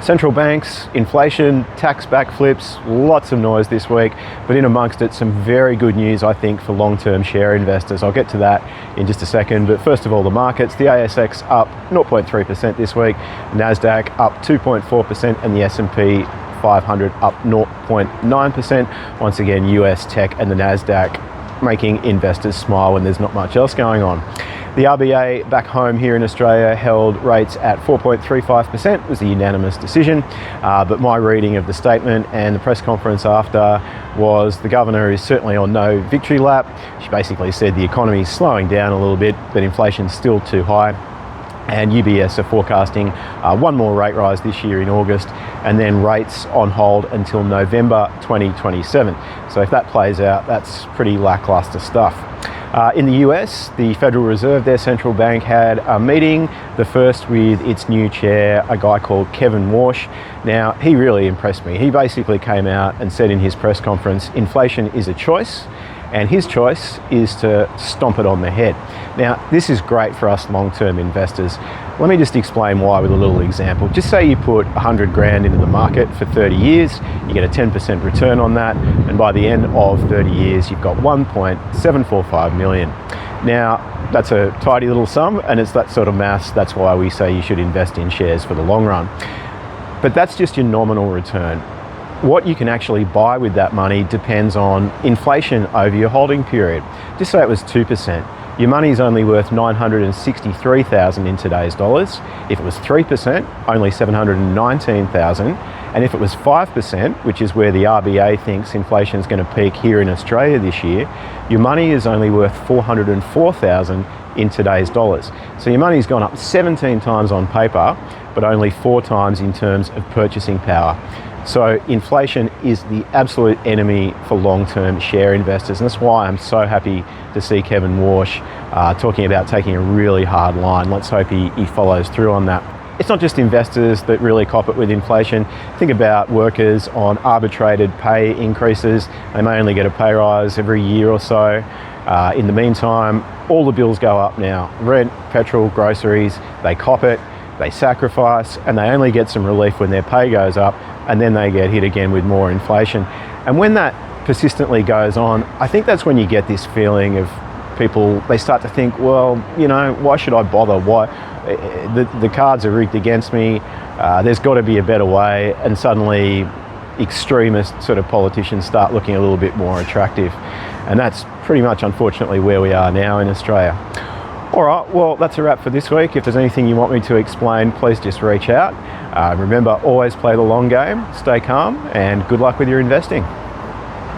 Central banks, inflation, tax backflips, lots of noise this week, but in amongst it, some very good news, I think, for long-term share investors. I'll get to that in just a second, but first of all, the markets. The ASX up 0.3% this week, NASDAQ up 2.4%, and the S&P 500 up 0.9%. Once again, US tech and the NASDAQ making investors smile when there's not much else going on. The RBA back home here in Australia held rates at 4.35%. It was a unanimous decision, but my reading of the statement and the press conference after was the governor is certainly on no victory lap. She basically said the economy is slowing down a little bit, but inflation's still too high. And UBS are forecasting one more rate rise this year in August, and then rates on hold until November 2027. So if that plays out, that's pretty lackluster stuff. In the US, the Federal Reserve, their central bank, had a meeting, the first with its new chair, a guy called Kevin Warsh. Now, he really impressed me. He basically came out and said in his press conference, inflation is a choice, and his choice is to stomp it on the head. Now, this is great for us long-term investors. Let me just explain why with a little example. Just say you put 100 grand into the market for 30 years, you get a 10% return on that, and by the end of 30 years, you've got 1.745 million. Now, that's a tidy little sum, and it's that sort of maths. That's why we say you should invest in shares for the long run. But that's just your nominal return. What you can actually buy with that money depends on inflation over your holding period. Just say it was 2%. Your money is only worth $963,000 in today's dollars. If it was 3%, only $719,000. And if it was 5%, which is where the RBA thinks inflation is going to peak here in Australia this year, your money is only worth $404,000 in today's dollars. So your money's gone up 17 times on paper, but only 4 times in terms of purchasing power. So inflation is the absolute enemy for long-term share investors, and that's why I'm so happy to see Kevin Warsh talking about taking a really hard line. Let's hope he follows through on that. It's not just investors that really cop it with inflation. Think about workers on arbitrated pay increases. They may only get a pay rise every year or so. In the meantime, all the bills go up now. Rent, petrol, groceries, they cop it, they sacrifice, and they only get some relief when their pay goes up, and then they get hit again with more inflation. And when that persistently goes on, I think that's when you get this feeling of people, they start to think, well, you know, why should I bother? Why? The cards are rigged against me. There's got to be a better way. And suddenly extremist sort of politicians start looking a little bit more attractive. And that's pretty much, unfortunately, where we are now in Australia. All right, well, that's a wrap for this week. If there's anything you want me to explain, please just reach out. Remember, always play the long game, stay calm, and good luck with your investing.